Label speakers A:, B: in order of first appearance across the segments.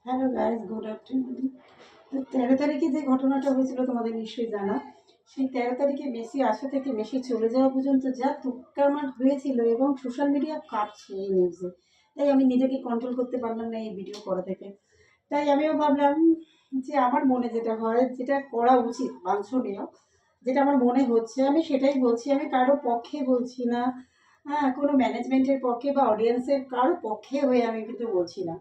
A: Hello guys, good afternoon. তো 13 তারিখে যে ঘটনাটা হয়েছিল তোমাদের নিশ্চয়ই জানা। সেই 13 তারিখে মেসি আসা থেকে মেসি চলে যাওয়া পর্যন্ত যা তুক্কা আমার হয়েছিল, এবং সোশ্যাল মিডিয়া কাঁপছে এই নিউজে। তাই আমি নিজেকে কন্ট্রোল করতে পারলাম না এই ভিডিও করা থেকে। তাই আমিও ভাবলাম যে আমার মনে যেটা হয়, যেটা করা উচিত বাঞ্ছনীয়, যেটা আমার মনে হচ্ছে আমি সেটাই বলছি। আমি কারো পক্ষে বলছি না, হ্যাঁ, কোনো ম্যানেজমেন্টের পক্ষে বা অডিয়েন্সের কারো পক্ষে হয়ে আমি কিন্তু বলছি না।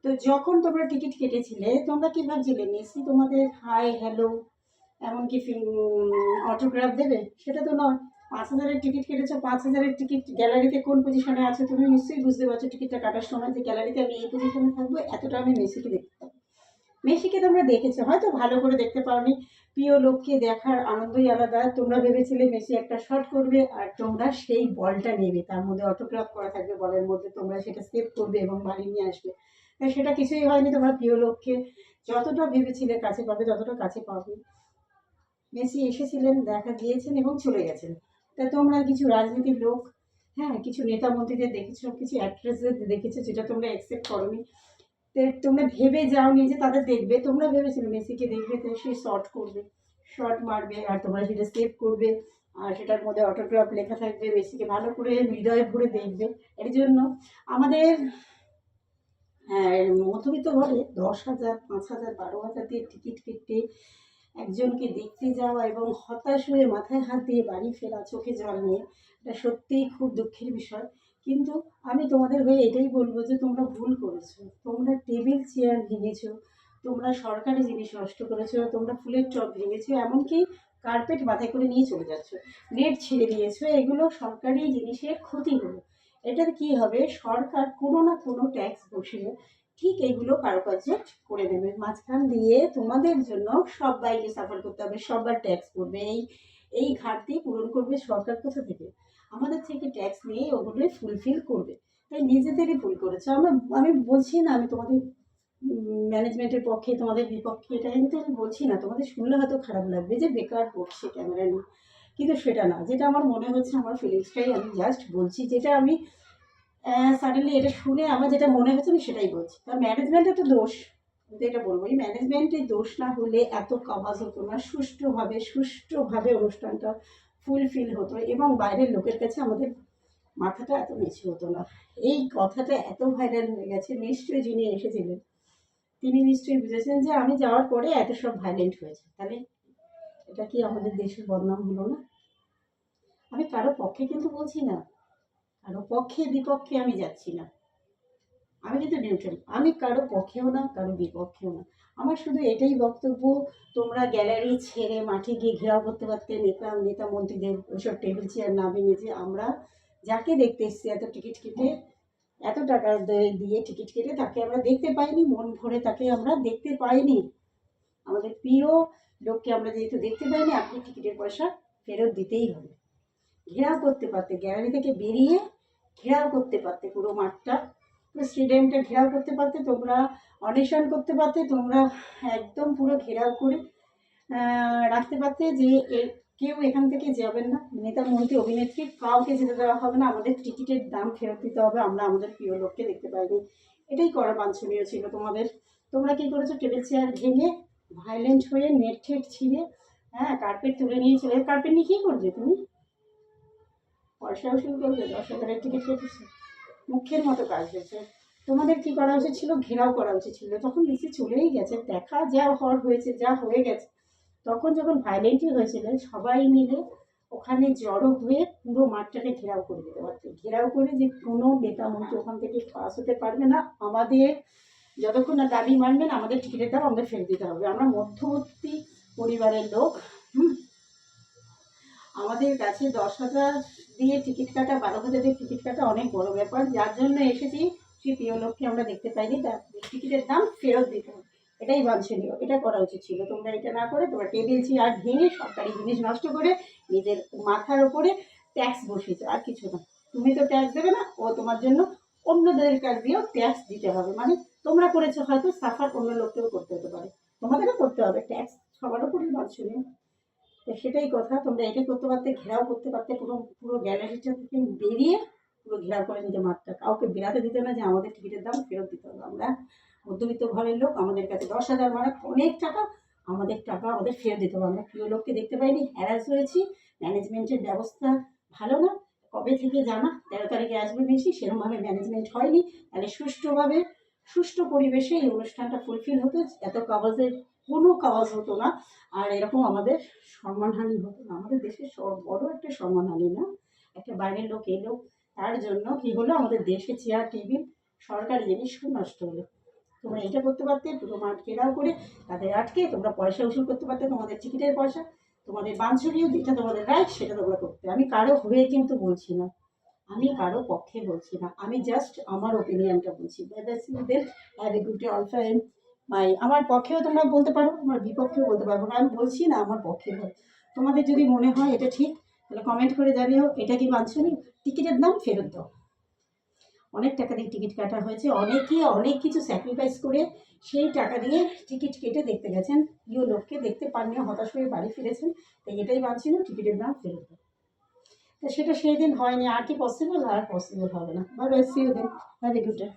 A: তো যখন তোমরা টিকিট কেটেছিলে, তোমরা কি ভাবছিলে মেসি তোমাদের হাই হ্যালো এমনকি অটোগ্রাফ দেবে? সেটা তো নয়। 5,000-এর টিকিট কেটেছো, 5,000-এর টিকিট গ্যালারিতে কোন পজিশনে আছে তুমি নিশ্চয়ই বুঝতে পারছো টিকিটটা কাটার সময়, যে গ্যালারিতে আমি এই পজিশনে থাকবো, এতটা আমি মেসিকে দেখতে পাবো। মেসিকে তোমরা দেখেছো, হয়তো ভালো করে দেখতে পাওনি। প্রিয় লোককে দেখার আনন্দই আলাদা। তোমরা ভেবেছিলে মেসি একটা শট করবে আর তোমরা সেই বলটা নেবে, তার মধ্যে অটোগ্রাফ করা থাকবে বলের মধ্যে, তোমরা সেটা সেভ করবে এবং বাড়ি নিয়ে আসবে। তাই সেটা কিছুই হয়নি। তোমরা প্রিয় লোককে যতটা ভেবেছিলে কাছে পাবে, ততটা কাছে পাবে। মেসি এসেছিলেন, দেখা দিয়েছেন এবং চলে গেছেন। তা তোমরা কিছু রাজনীতির লোক, হ্যাঁ, কিছু নেতা মন্ত্রীদের দেখেছো, কিছু অ্যাক্ট্রেসদের দেখেছো, যেটা তোমরা অ্যাকসেপ্ট করোনি। তোমরা ভেবে যাওনি যে তাদের দেখবে। তোমরা ভেবেছিলে মেসিকে দেখবে, তো সে শর্ট করবে, শর্ট মারবে, আর তোমরা সেটা সেভ করবে। আর সেটার মধ্যে অটোগ্রাফ লেখা থাকবে, মেসিকে ভালো করে হৃদয়ে ভরে দেখবে। এর জন্য আমাদের মধ্যবিত্ত ঘরে 10,000, 5,000, 12,000 দিয়ে টিকিট কেটে একজনকে দেখতে যাওয়া এবং হতাশ হয়ে মাথায় হাত দিয়ে বাড়ি ফেরা চোখে জল নিয়ে, এটা সত্যিই খুব দুঃখের বিষয়। কিন্তু আমি তোমাদের হয়ে এটাই বলবো যে তোমরা ভুল করেছো। তোমরা টেবিল চেয়ার ভেঙেছো, তোমরা সরকারি জিনিস নষ্ট করেছো, তোমরা ফুলের টব ভেঙেছো, এমনকি কার্পেট মাথায় করে নিয়ে চলে যাচ্ছ, নেট ছিঁড়ে দিয়েছো। এগুলো সরকারি জিনিসের ক্ষতি হলো। এটার কি হবে, সরকার কোনো না কোনো ট্যাক্স বসিয়ে ঠিক এগুলো কারুকার্য করে দেবে। মাঝখান দিয়ে তোমাদের জন্য সবাইকে সাফার করতে হবে, সবার ট্যাক্স পড়বে। এই এই ঘাটতি পূরণ করবে সরকার কোথা থেকে? আমাদের থেকে ট্যাক্স নিয়ে ওগুলোই ফুলফিল করবে। তাই নিজেদেরই ভুল করেছে। আমি বলছি না আমি তোমাদের ম্যানেজমেন্টের পক্ষে, তোমাদের বিপক্ষে, এটা কিন্তু আমি বলছি না। তোমাদের শুনলে হয়তো খারাপ লাগবে যে বেকার বকছে ক্যামেরা নিয়ে, কিন্তু সেটা না। যেটা আমার মনে হচ্ছে, আমার ফিলিংসটাই আমি জাস্ট বলছি। যেটা আমি সাডেনলি এটা শুনে আমার যেটা মনে হচ্ছে আমি সেটাই বলছি। তার ম্যানেজমেন্টের তো দোষ, আমি তো এটা বলবো। এই ম্যানেজমেন্টের দোষ না হলে এত কাওয়াজ হতো না, সুষ্ঠুভাবে অনুষ্ঠানটা ফুলফিল হতো এবং বাইরের লোকের কাছে আমাদের মাথাটা এত নিচু হতো না। এই কথাটা এত ভাইরাল হয়ে গেছে, নিশ্চয়ই যিনি এসেছিলেন তিনি নিশ্চয়ই বুঝেছেন যে আমি যাওয়ার পরে এত সব ভাইলেন্ট হয়েছে। তাহলে এটা কি আমাদের দেশের বদনাম হলো না? আমি কারো পক্ষে কিন্তু বলছি না, কারো পক্ষে বিপক্ষে আমি যাচ্ছি না। আমি কিন্তু নিউট্রাল, আমি কারো পক্ষেও না, কারো বিপক্ষেও না। আমার শুধু এটাই বক্তব্য, তোমরা গ্যালারি ছেড়ে মাঠে গিয়ে ঘেরাও করতে পারতে নেতা মন্ত্রীদের ওইসব টেবিল চেয়ার না ভেঙে। যে আমরা যাকে দেখতে এসেছি এত টিকিট কেটে, এত টাকা দিয়ে টিকিট কেটে, তাকে আমরা দেখতে পাইনি, মন ভরে তাকে আমরা দেখতে পাইনি। আমাদের প্রিয় লোককে আমরা যেহেতু দেখতে পাইনি, আপনি টিকিটের পয়সা ফেরত দিতেই হবে। ঘেরাও করতে পারতে, গ্যালারি থেকে বেরিয়ে ঘেরাও করতে পারতে পুরো মাঠটা, পুরো স্টেডিয়ামটা ঘেরাও করতে পারতে, তোমরা অডিশন করতে পারতে, তোমরা একদম পুরো ঘেরাও করে রাখতে পারতে যে কেউ এখান থেকে যাবেন না, নেতা মন্ত্রী অভিনেত্রী কাউকে যেতে দেওয়া হবে না, আমাদের টিকিটের দাম ফেরত দিতে হবে, আমরা আমাদের প্রিয় লোককে দেখতে পাইনি। এটাই করা বাঞ্ছনীয় ছিল তোমাদের। তোমরা কি করেছো, টেবিল চেয়ার ভেঙে ভাইলেন্ট হয়ে নেট ঠেট ছিঁড়ে, হ্যাঁ, কার্পেট তুলে নিয়ে চলে। কার্পেট নিয়ে কী করবে তুমি? পয়সা উসুল করবে? 10,000-এর টিকিট কেটেছে, মুখের মতো কাজ হয়েছে। তোমাদের কি করা উচিত ছিল, ঘেরাও করা উচিত ছিল। তখন বেশি চলেই গেছে, দেখা যা হওয়ার হয়েছে, যা হয়ে গেছে। তখন যখন ভাইলেন্টই হয়েছিল, সবাই মিলে ওখানে জড়ো হয়ে পুরো মাঠটাকে ঘেরাও করে দিতে পারতো। ঘেরাও করে যে কোনো নেতা মন্ত্রী ওখান থেকে পাস হতে পারবে না। আমাদের যতক্ষণ না দাবি মানবেন, আমাদের টিকিটের দাম আমাদের ফেরত দিতে হবে। আমরা মধ্যবর্তী পরিবারের লোক। হুম, আমাদের কাছে 10,000 দিয়ে টিকিট কাটা, 12,000 দিয়ে টিকিট কাটা অনেক বড় ব্যাপার। যার জন্য এসেছি সেই প্রিয় লোককে আমরা দেখতে পাইনি, তার টিকিটের দাম ফেরত দিতে হবে। এটাই বাঞ্ছনীয়, এটা করা উচিত ছিল। তোমরা এটা না করে তোমরা টেবিল চেয়ার ভেঙে সরকারি জিনিস নষ্ট করে নিজের মাথার ওপরে ট্যাক্স বসিয়েছো, আর কিছু না। তুমি তো ট্যাক্স দেবে না, ও তোমার জন্য অন্যদের কাছ দিয়েও ট্যাক্স দিতে হবে। মানে তোমরা করেছো, হয়তো সাফার অন্য লোককেও করতে হতে পারে, তোমাদেরও করতে হবে ট্যাক্স, সবার উপরই বাঞ্ছনীয়। তো সেটাই কথা, তোমরা এটাই করতে পারতে, ঘেরাও করতে পারতে পুরো পুরো গ্যালারিটা থেকে বেরিয়ে পুরো ঘেরাও করে নিতে মাঠটা, কাউকে বেরাতে দিতে না যে আমাদের টিকিটের দাম ফেরত দিতে হবে। আমরা মধ্যবিত্ত ঘরের লোক, আমাদের কাছে 10,000 মানে অনেক টাকা, আমাদের টাকা আমাদের ফেরত দিতে হবে। আমরা প্রিয় লোককে দেখতে পাইনি, হ্যারাস হয়েছি, ম্যানেজমেন্টের ব্যবস্থা ভালো না। কবে থেকে জানা 13 তারিখে আসবে মেসি, সেরকমভাবে ম্যানেজমেন্ট হয়নি। তাহলে সুষ্ঠুভাবে সুষ্ঠু পরিবেশে এই অনুষ্ঠানটা ফুলফিল হতো, এত কাওয়াজের কোনো কাওয়াজ হতো না, আর এরকম আমাদের সম্মানহানি হতো না। আমাদের দেশের বড় একটা সম্মানহানি না, একটা বাইরের লোক এলো, তার জন্য কি হলো, আমাদের দেশে চেয়ার টেবিল সরকারি জিনিস খুব নষ্ট হলো। তোমরা এটা করতে পারতে, পুরো মাঠ ঘেরাও করে তাদের আটকে তোমরা পয়সা উসুল করতে পারতে, তোমাদের টিকিটের পয়সা, তোমাদের বাঞ্ছনীয় যেটা তোমাদের রাইট সেটা তোমরা করতে। আমি কারো হয়ে কিন্তু বলছি না, আমি কারো পক্ষে বলছি না, আমি জাস্ট আমার ওপিনিয়নটা বলছি। আমার পক্ষেও তোমরা বলতে পারো, আমার বিপক্ষেও বলতে পারবো, আমি বলছি না আমার পক্ষে বল। তোমাদের যদি মনে হয় এটা ঠিক, তাহলে কমেন্ট করে জানিও এটা কি বাঞ্ছনীয়। টিকিটের দাম ফেরত দাও। অনেক টাকা দিয়ে টিকিট কাটা হয়েছে, অনেকে অনেক কিছু স্যাক্রিফাইস করে সেই টাকা দিয়ে টিকিট কেটে দেখতে গেছেন, প্রিয় লোককে দেখতে পাননি, হতাশ হয়ে বাড়ি ফিরেছেন। তাই এটাই বাঞ্ছনীয়, টিকিটের দাম ফেরত দাও। তো সেটা সেই দিন হয়নি, আর কি পসিবল? আর পসিবল হবে না। Bye bye, see you then, have a good day.